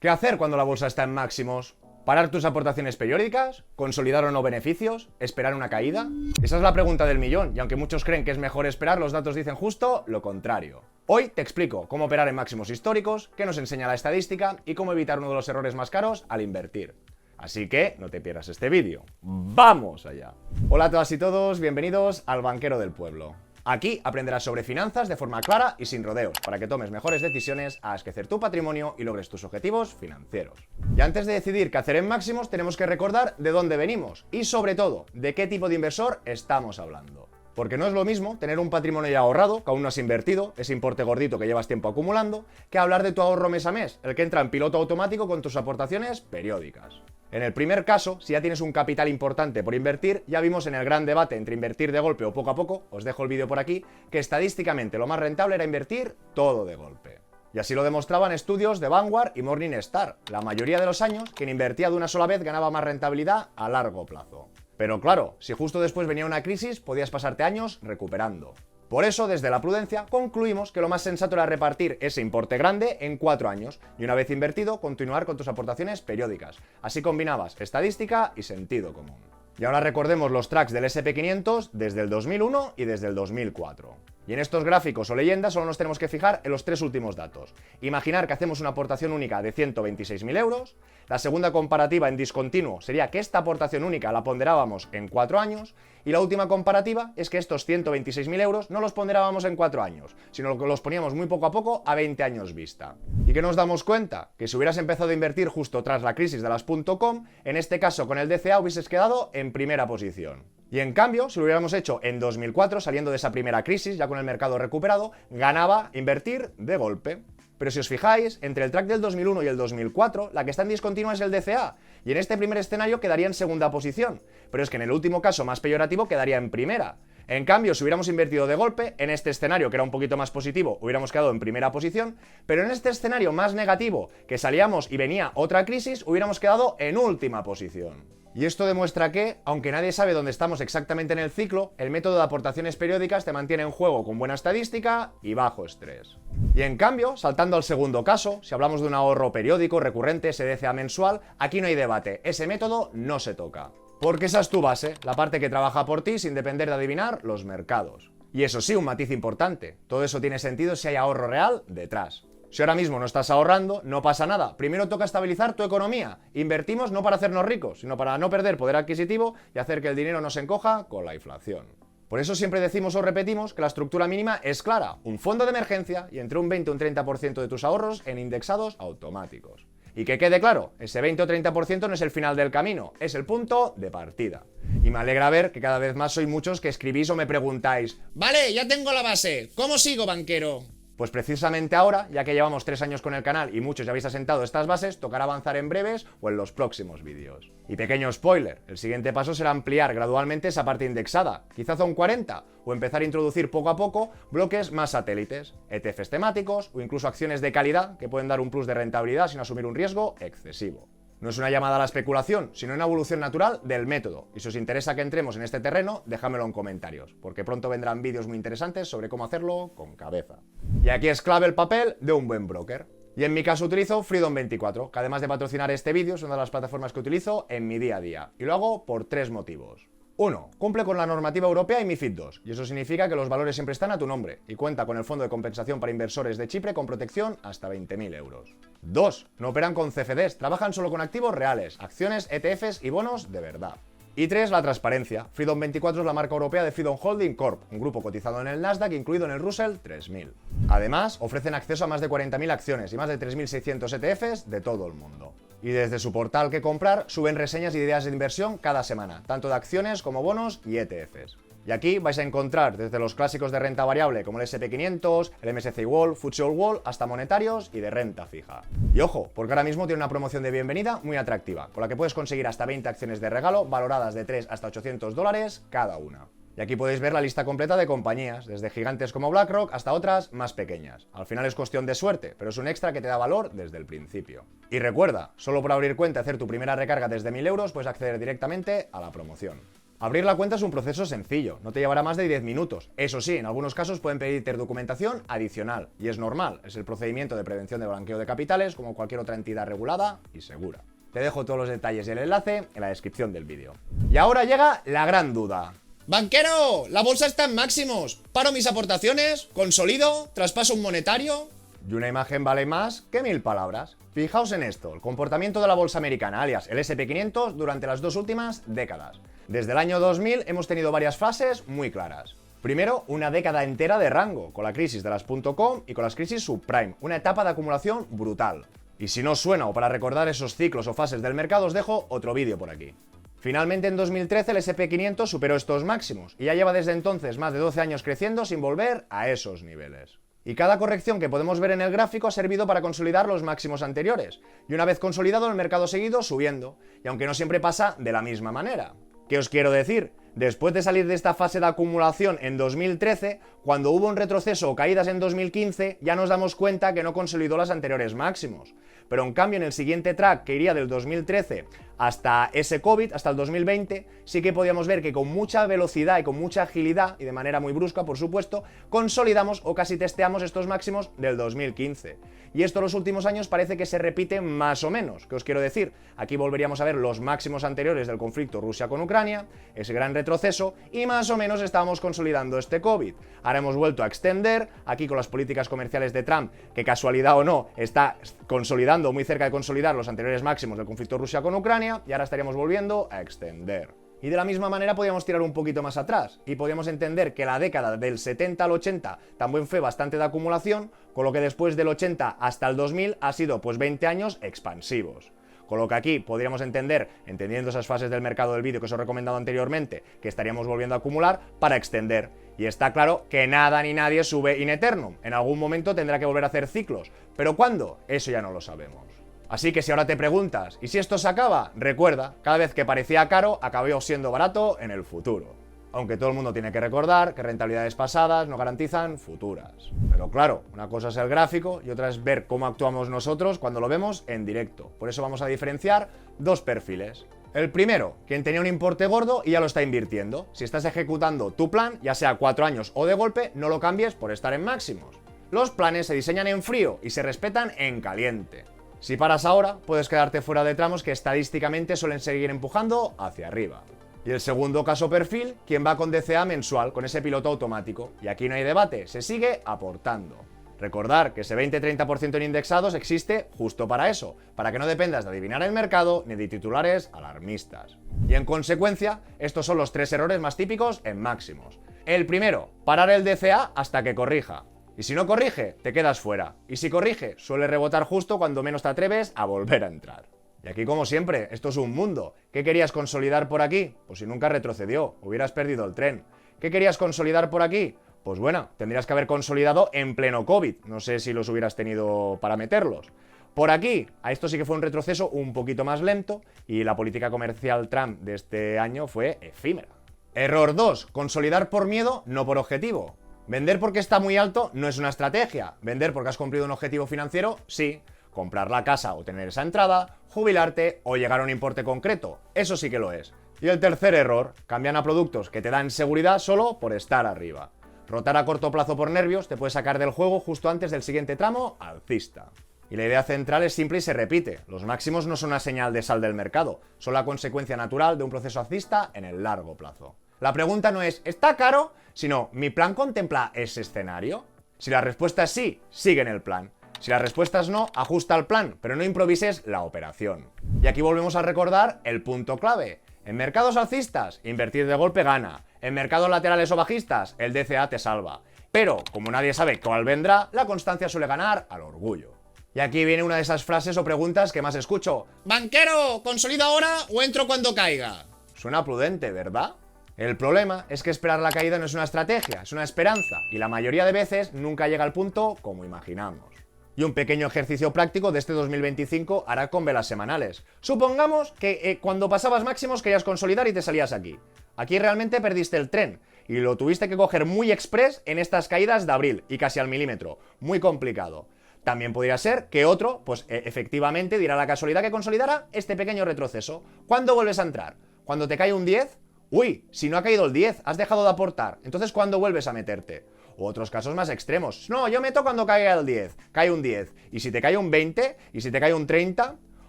¿Qué hacer cuando la bolsa está en máximos? ¿Parar tus aportaciones periódicas? ¿Consolidar o no beneficios? ¿Esperar una caída? Esa es la pregunta del millón, y aunque muchos creen que es mejor esperar, los datos dicen justo lo contrario. Hoy te explico cómo operar en máximos históricos, qué nos enseña la estadística y cómo evitar uno de los errores más caros al invertir. Así que no te pierdas este vídeo. ¡Vamos allá! Hola a todas y todos, bienvenidos al Banquero del Pueblo. Aquí aprenderás sobre finanzas de forma clara y sin rodeos, para que tomes mejores decisiones, hagas crecer tu patrimonio y logres tus objetivos financieros. Y antes de decidir qué hacer en máximos, tenemos que recordar de dónde venimos y, sobre todo, de qué tipo de inversor estamos hablando. Porque no es lo mismo tener un patrimonio ya ahorrado, que aún no has invertido, ese importe gordito que llevas tiempo acumulando, que hablar de tu ahorro mes a mes, el que entra en piloto automático con tus aportaciones periódicas. En el primer caso, si ya tienes un capital importante por invertir, ya vimos en el gran debate entre invertir de golpe o poco a poco, os dejo el vídeo por aquí, que estadísticamente lo más rentable era invertir todo de golpe. Y así lo demostraban estudios de Vanguard y Morningstar. La mayoría de los años, quien invertía de una sola vez ganaba más rentabilidad a largo plazo. Pero claro, si justo después venía una crisis, podías pasarte años recuperando. Por eso, desde la prudencia, concluimos que lo más sensato era repartir ese importe grande en 4 años y una vez invertido, continuar con tus aportaciones periódicas. Así combinabas estadística y sentido común. Y ahora recordemos los tracks del S&P500 desde el 2001 y desde el 2004. Y en estos gráficos o leyendas solo nos tenemos que fijar en los tres últimos datos. Imaginar que hacemos una aportación única de 126.000 euros. La segunda comparativa en discontinuo sería que esta aportación única la ponderábamos en 4 años. Y la última comparativa es que estos 126.000 euros no los ponderábamos en 4 años, sino que los poníamos muy poco a poco a 20 años vista. ¿Y qué nos damos cuenta? Que si hubieras empezado a invertir justo tras la crisis de las .com, en este caso con el DCA hubieses quedado en primera posición. Y en cambio, si lo hubiéramos hecho en 2004, saliendo de esa primera crisis, ya con el mercado recuperado, ganaba invertir de golpe. Pero si os fijáis, entre el track del 2001 y el 2004, la que está en discontinua es el DCA, y en este primer escenario quedaría en segunda posición, pero es que en el último caso más peyorativo quedaría en primera. En cambio, si hubiéramos invertido de golpe, en este escenario que era un poquito más positivo, hubiéramos quedado en primera posición, pero en este escenario más negativo, que salíamos y venía otra crisis, hubiéramos quedado en última posición. Y esto demuestra que, aunque nadie sabe dónde estamos exactamente en el ciclo, el método de aportaciones periódicas te mantiene en juego con buena estadística y bajo estrés. Y en cambio, saltando al segundo caso, si hablamos de un ahorro periódico, recurrente, SDCA mensual, aquí no hay debate, ese método no se toca. Porque esa es tu base, la parte que trabaja por ti sin depender de adivinar los mercados. Y eso sí, un matiz importante, todo eso tiene sentido si hay ahorro real detrás. Si ahora mismo no estás ahorrando, no pasa nada. Primero toca estabilizar tu economía. Invertimos no para hacernos ricos, sino para no perder poder adquisitivo y hacer que el dinero no se encoja con la inflación. Por eso siempre decimos o repetimos que la estructura mínima es clara, un fondo de emergencia y entre un 20 y un 30% de tus ahorros en indexados automáticos. Y que quede claro, ese 20 o 30% no es el final del camino, es el punto de partida. Y me alegra ver que cada vez más sois muchos que escribís o me preguntáis: Vale, ya tengo la base, ¿cómo sigo, banquero? Pues precisamente ahora, ya que llevamos 3 años con el canal y muchos ya habéis asentado estas bases, tocará avanzar en breves o en los próximos vídeos. Y pequeño spoiler, el siguiente paso será ampliar gradualmente esa parte indexada, quizás a un 40, o empezar a introducir poco a poco bloques más satélites, ETFs temáticos o incluso acciones de calidad que pueden dar un plus de rentabilidad sin asumir un riesgo excesivo. No es una llamada a la especulación, sino una evolución natural del método. Y si os interesa que entremos en este terreno, déjamelo en comentarios, porque pronto vendrán vídeos muy interesantes sobre cómo hacerlo con cabeza. Y aquí es clave el papel de un buen broker. Y en mi caso utilizo Freedom24, que además de patrocinar este vídeo, es una de las plataformas que utilizo en mi día a día. Y lo hago por 3 motivos. 1. Cumple con la normativa europea y MiFID II, y eso significa que los valores siempre están a tu nombre, y cuenta con el Fondo de Compensación para Inversores de Chipre con protección hasta 20.000 euros. 2. No operan con CFDs, trabajan solo con activos reales, acciones, ETFs y bonos de verdad. Y 3. La transparencia. Freedom24 es la marca europea de Freedom Holding Corp, un grupo cotizado en el Nasdaq incluido en el Russell 3000. Además, ofrecen acceso a más de 40.000 acciones y más de 3.600 ETFs de todo el mundo. Y desde su portal Que Comprar suben reseñas y ideas de inversión cada semana, tanto de acciones como bonos y ETFs. Y aquí vais a encontrar desde los clásicos de renta variable como el S&P500, el MSCI World, FTSE All World, hasta monetarios y de renta fija. Y ojo, porque ahora mismo tiene una promoción de bienvenida muy atractiva, con la que puedes conseguir hasta 20 acciones de regalo valoradas de 3 hasta $800 cada una. Y aquí podéis ver la lista completa de compañías, desde gigantes como BlackRock hasta otras más pequeñas. Al final es cuestión de suerte, pero es un extra que te da valor desde el principio. Y recuerda, solo por abrir cuenta y hacer tu primera recarga desde 1.000 euros puedes acceder directamente a la promoción. Abrir la cuenta es un proceso sencillo, no te llevará más de 10 minutos. Eso sí, en algunos casos pueden pedirte documentación adicional, y es normal, es el procedimiento de prevención de blanqueo de capitales como cualquier otra entidad regulada y segura. Te dejo todos los detalles y el enlace en la descripción del vídeo. Y ahora llega la gran duda. ¡Banquero! La bolsa está en máximos. ¿Paro mis aportaciones? ¿Consolido? ¿Traspaso un monetario? Y una imagen vale más que 1000 palabras. Fijaos en esto, el comportamiento de la bolsa americana, alias el S&P 500, durante las dos últimas décadas. Desde el año 2000 hemos tenido varias fases muy claras. Primero, una década entera de rango, con la crisis de las .com y con las crisis subprime, una etapa de acumulación brutal. Y si no os suena o para recordar esos ciclos o fases del mercado, os dejo otro vídeo por aquí. Finalmente, en 2013 el S&P 500 superó estos máximos y ya lleva desde entonces más de 12 años creciendo sin volver a esos niveles. Y cada corrección que podemos ver en el gráfico ha servido para consolidar los máximos anteriores. Y una vez consolidado, el mercado ha seguido subiendo, y aunque no siempre pasa de la misma manera. ¿Qué os quiero decir? Después de salir de esta fase de acumulación en 2013, cuando hubo un retroceso o caídas en 2015, ya nos damos cuenta que no consolidó los anteriores máximos. Pero en cambio, en el siguiente track, que iría del 2013 hasta ese COVID, hasta el 2020, sí que podíamos ver que con mucha velocidad y con mucha agilidad, y de manera muy brusca, por supuesto, consolidamos o casi testeamos estos máximos del 2015. Y esto en los últimos años parece que se repite más o menos. ¿Qué os quiero decir? Aquí volveríamos a ver los máximos anteriores del conflicto Rusia con Ucrania, ese gran retroceso, y más o menos estábamos consolidando este COVID. Ahora hemos vuelto a extender, aquí con las políticas comerciales de Trump, que casualidad o no, está consolidando, muy cerca de consolidar los anteriores máximos del conflicto Rusia con Ucrania, y ahora estaríamos volviendo a extender. Y de la misma manera podríamos tirar un poquito más atrás, y podríamos entender que la década del 70 al 80 también fue bastante de acumulación, con lo que después del 80 hasta el 2000 ha sido pues 20 años expansivos. Con lo que aquí podríamos entender, entendiendo esas fases del mercado del vídeo que os he recomendado anteriormente, que estaríamos volviendo a acumular para extender. Y está claro que nada ni nadie sube in eternum. En algún momento tendrá que volver a hacer ciclos. ¿Pero cuándo? Eso ya no lo sabemos. Así que si ahora te preguntas, ¿y si esto se acaba? Recuerda, cada vez que parecía caro, acabó siendo barato en el futuro. Aunque todo el mundo tiene que recordar que rentabilidades pasadas no garantizan futuras. Pero claro, una cosa es el gráfico y otra es ver cómo actuamos nosotros cuando lo vemos en directo. Por eso vamos a diferenciar dos perfiles. El primero, quien tenía un importe gordo y ya lo está invirtiendo. Si estás ejecutando tu plan, ya sea 4 años o de golpe, no lo cambies por estar en máximos. Los planes se diseñan en frío y se respetan en caliente. Si paras ahora, puedes quedarte fuera de tramos que estadísticamente suelen seguir empujando hacia arriba. Y el segundo caso perfil, quien va con DCA mensual, con ese piloto automático. Y aquí no hay debate, se sigue aportando. Recordar que ese 20-30% en indexados existe justo para eso, para que no dependas de adivinar el mercado ni de titulares alarmistas. Y en consecuencia, estos son los 3 errores más típicos en máximos. El primero, parar el DCA hasta que corrija. Y si no corrige, te quedas fuera. Y si corrige, suele rebotar justo cuando menos te atreves a volver a entrar. Y aquí, como siempre, esto es un mundo. ¿Qué querías consolidar por aquí? Pues si nunca retrocedió, hubieras perdido el tren. ¿Qué querías consolidar por aquí? Pues bueno, tendrías que haber consolidado en pleno COVID. No sé si los hubieras tenido para meterlos. Por aquí, a esto sí que fue un retroceso un poquito más lento y la política comercial Trump de este año fue efímera. Error 2. Consolidar por miedo, no por objetivo. Vender porque está muy alto no es una estrategia. Vender porque has cumplido un objetivo financiero, sí. Comprar la casa o tener esa entrada, jubilarte o llegar a un importe concreto, eso sí que lo es. Y el tercer error, cambian a productos que te dan seguridad solo por estar arriba. Rotar a corto plazo por nervios te puede sacar del juego justo antes del siguiente tramo alcista. Y la idea central es simple y se repite. Los máximos no son una señal de sal del mercado, son la consecuencia natural de un proceso alcista en el largo plazo. La pregunta no es ¿está caro?, sino ¿mi plan contempla ese escenario? Si la respuesta es sí, sigue en el plan. Si la respuesta es no, ajusta el plan, pero no improvises la operación. Y aquí volvemos a recordar el punto clave. En mercados alcistas, invertir de golpe gana. En mercados laterales o bajistas, el DCA te salva. Pero, como nadie sabe cuál vendrá, la constancia suele ganar al orgullo. Y aquí viene una de esas frases o preguntas que más escucho. ¡Banquero! ¿Consolido ahora o entro cuando caiga? Suena prudente, ¿verdad? El problema es que esperar la caída no es una estrategia, es una esperanza, y la mayoría de veces nunca llega al punto como imaginamos. Y un pequeño ejercicio práctico de este 2025 hará con velas semanales. Supongamos que cuando pasabas máximos querías consolidar y te salías aquí. Aquí realmente perdiste el tren y lo tuviste que coger muy express en estas caídas de abril y casi al milímetro. Muy complicado. También podría ser que otro, pues efectivamente diera la casualidad que consolidara este pequeño retroceso. ¿Cuándo vuelves a entrar? ¿Cuando te cae un 10? Uy, si no ha caído el 10, has dejado de aportar, entonces ¿cuándo vuelves a meterte? O otros casos más extremos. No, yo meto cuando caiga el 10, cae un 10. ¿Y si te cae un 20? ¿Y si te cae un 30?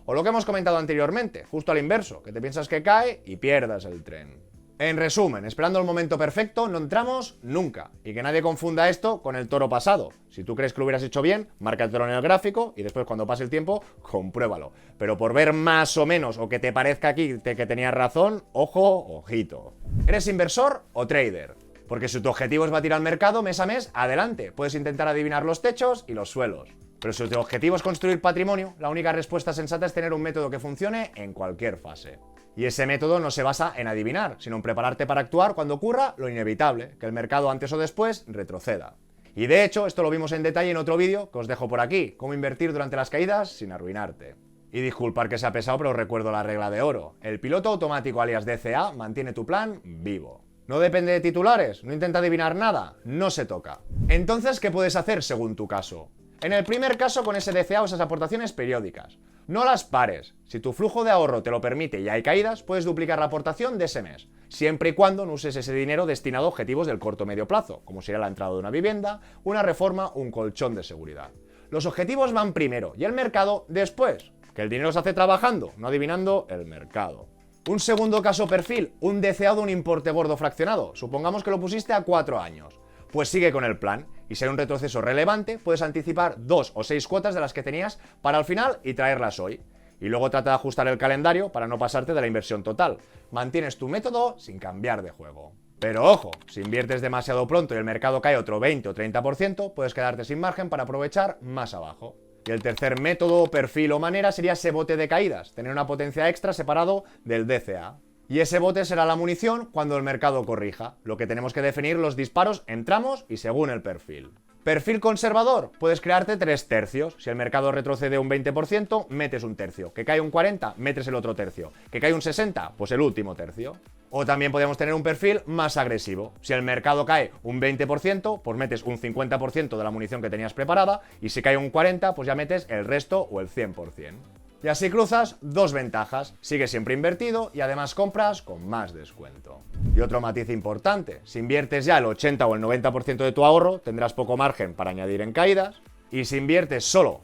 O lo que hemos comentado anteriormente, justo al inverso, que te piensas que cae y pierdas el tren. En resumen, esperando el momento perfecto, no entramos nunca. Y que nadie confunda esto con el toro pasado. Si tú crees que lo hubieras hecho bien, márcatelo en el gráfico y después cuando pase el tiempo, compruébalo. Pero por ver más o menos o que te parezca aquí que tenías razón, ojo, ojito. ¿Eres inversor o trader? Porque si tu objetivo es batir al mercado mes a mes, adelante. Puedes intentar adivinar los techos y los suelos. Pero si tu objetivo es construir patrimonio, la única respuesta sensata es tener un método que funcione en cualquier fase. Y ese método no se basa en adivinar, sino en prepararte para actuar cuando ocurra lo inevitable, que el mercado antes o después retroceda. Y de hecho, esto lo vimos en detalle en otro vídeo que os dejo por aquí, cómo invertir durante las caídas sin arruinarte. Y disculpar que sea pesado, pero os recuerdo la regla de oro. El piloto automático alias DCA mantiene tu plan vivo. No depende de titulares, no intenta adivinar nada, no se toca. Entonces, ¿qué puedes hacer según tu caso? En el primer caso, con ese DCA o esas aportaciones periódicas. No las pares. Si tu flujo de ahorro te lo permite y hay caídas, puedes duplicar la aportación de ese mes, siempre y cuando no uses ese dinero destinado a objetivos del corto o medio plazo, como sería la entrada de una vivienda, una reforma, un colchón de seguridad. Los objetivos van primero y el mercado después, que el dinero se hace trabajando, no adivinando el mercado. Un segundo caso perfil, un DCA de un importe gordo fraccionado. Supongamos que lo pusiste a 4 años. Pues sigue con el plan, y si hay un retroceso relevante, puedes anticipar 2 o 6 cuotas de las que tenías para el final y traerlas hoy. Y luego trata de ajustar el calendario para no pasarte de la inversión total. Mantienes tu método sin cambiar de juego. Pero ojo, si inviertes demasiado pronto y el mercado cae otro 20 o 30%, puedes quedarte sin margen para aprovechar más abajo. Y el tercer método, perfil o manera sería ese bote de caídas, tener una potencia extra separado del DCA. Y ese bote será la munición cuando el mercado corrija. Lo que tenemos que definir los disparos en tramos y según el perfil. Perfil conservador, puedes crearte 3 tercios. Si el mercado retrocede un 20%, metes un tercio. Que cae un 40%, metes el otro tercio. Que cae un 60%, pues el último tercio. O también podemos tener un perfil más agresivo. Si el mercado cae un 20%, pues metes un 50% de la munición que tenías preparada. Y si cae un 40%, pues ya metes el resto o el 100%. Y así cruzas 2 ventajas, sigues siempre invertido y además compras con más descuento. Y otro matiz importante, si inviertes ya el 80 o el 90% de tu ahorro, tendrás poco margen para añadir en caídas, y si inviertes solo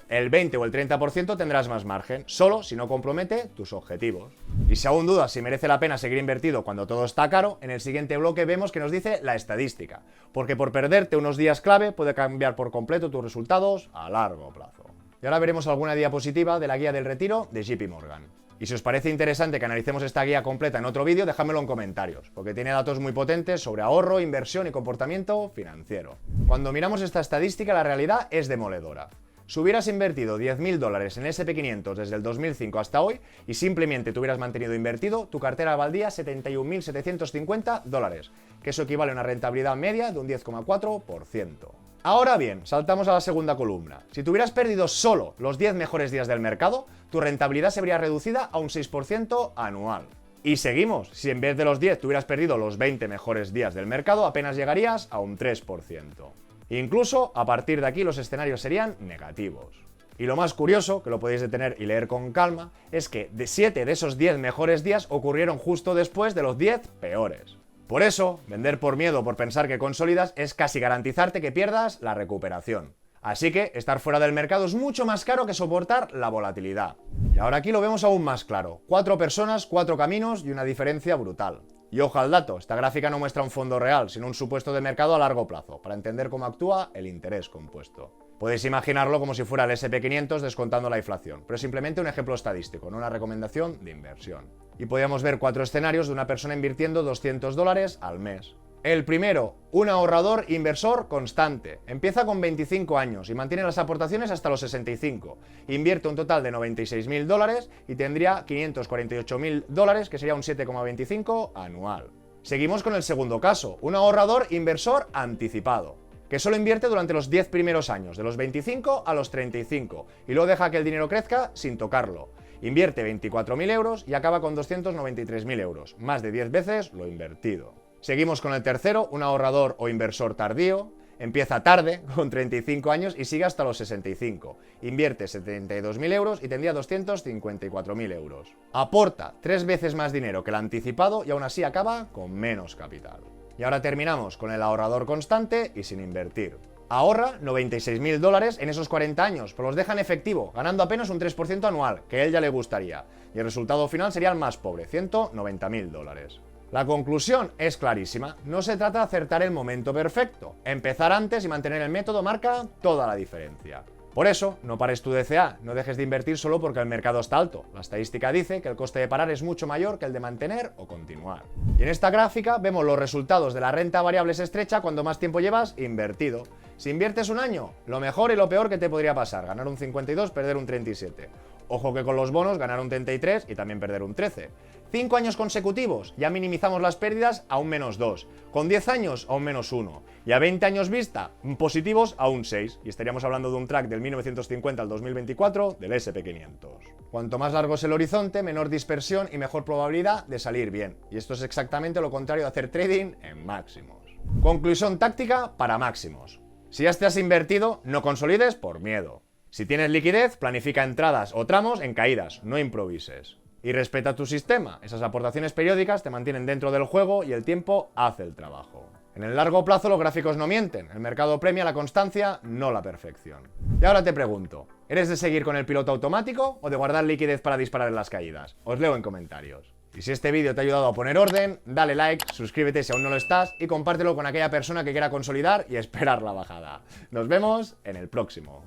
el 20 o el 30% tendrás más margen, solo si no compromete tus objetivos. Y si aún dudas si merece la pena seguir invertido cuando todo está caro, en el siguiente bloque vemos que nos dice la estadística, porque por perderte unos días clave puede cambiar por completo tus resultados a largo plazo. Y ahora veremos alguna diapositiva de la guía del retiro de JP Morgan. Y si os parece interesante que analicemos esta guía completa en otro vídeo, dejádmelo en comentarios, porque tiene datos muy potentes sobre ahorro, inversión y comportamiento financiero. Cuando miramos esta estadística, la realidad es demoledora. Si hubieras invertido $10.000 en S&P 500 desde el 2005 hasta hoy y simplemente te hubieras mantenido invertido, tu cartera valdría $71.750, que eso equivale a una rentabilidad media de un 10,4%. Ahora bien, saltamos a la segunda columna. Si te hubieras perdido solo los 10 mejores días del mercado, tu rentabilidad se vería reducida a un 6% anual. Y seguimos, si en vez de los 10 te hubieras perdido los 20 mejores días del mercado, apenas llegarías a un 3%. Incluso, a partir de aquí los escenarios serían negativos. Y lo más curioso, que lo podéis detener y leer con calma, es que 7 de esos 10 mejores días ocurrieron justo después de los 10 peores. Por eso, vender por miedo o por pensar que consolidas es casi garantizarte que pierdas la recuperación. Así que estar fuera del mercado es mucho más caro que soportar la volatilidad. Y ahora aquí lo vemos aún más claro. 4 personas, 4 caminos y una diferencia brutal. Y ojo al dato, esta gráfica no muestra un fondo real, sino un supuesto de mercado a largo plazo, para entender cómo actúa el interés compuesto. Podéis imaginarlo como si fuera el S&P 500 descontando la inflación, pero es simplemente un ejemplo estadístico, no una recomendación de inversión. Y podíamos ver 4 escenarios de una persona invirtiendo $200 al mes. El primero, un ahorrador inversor constante. Empieza con 25 años y mantiene las aportaciones hasta los 65. Invierte un total de $96.000 y tendría $548.000, que sería un 7,25 anual. Seguimos con el segundo caso, un ahorrador inversor anticipado, que solo invierte durante los 10 primeros años, de los 25 a los 35, y luego deja que el dinero crezca sin tocarlo. Invierte 24.000 euros y acaba con 293.000 euros, más de 10 veces lo invertido. Seguimos con el tercero, un ahorrador o inversor tardío. Empieza tarde, con 35 años, y sigue hasta los 65. Invierte 72.000 euros y tendría 254.000 euros. Aporta 3 veces más dinero que el anticipado y aún así acaba con menos capital. Y ahora terminamos con el ahorrador constante y sin invertir. Ahorra 96.000 dólares en esos 40 años, pero los deja en efectivo, ganando apenas un 3% anual, que a él ya le gustaría. Y el resultado final sería el más pobre, 190.000 dólares. La conclusión es clarísima, no se trata de acertar el momento perfecto. Empezar antes y mantener el método marca toda la diferencia. Por eso, no pares tu DCA, no dejes de invertir solo porque el mercado está alto. La estadística dice que el coste de parar es mucho mayor que el de mantener o continuar. Y en esta gráfica vemos los resultados de la renta variable estrecha cuando más tiempo llevas invertido. Si inviertes un año, lo mejor y lo peor que te podría pasar, ganar un 52, perder un 37. Ojo que con los bonos ganar un 33 y también perder un 13. 5 años consecutivos, ya minimizamos las pérdidas a un -2. Con 10 años a un -1. Y a 20 años vista, positivos a un 6. Y estaríamos hablando de un track del 1950 al 2024 del SP500. Cuanto más largo es el horizonte, menor dispersión y mejor probabilidad de salir bien. Y esto es exactamente lo contrario de hacer trading en máximos. Conclusión táctica para máximos. Si ya te has invertido, no consolides por miedo. Si tienes liquidez, planifica entradas o tramos en caídas, no improvises. Y respeta tu sistema, esas aportaciones periódicas te mantienen dentro del juego y el tiempo hace el trabajo. En el largo plazo los gráficos no mienten, el mercado premia la constancia, no la perfección. Y ahora te pregunto, ¿eres de seguir con el piloto automático o de guardar liquidez para disparar en las caídas? Os leo en comentarios. Y si este vídeo te ha ayudado a poner orden, dale like, suscríbete si aún no lo estás y compártelo con aquella persona que quiera consolidar y esperar la bajada. Nos vemos en el próximo.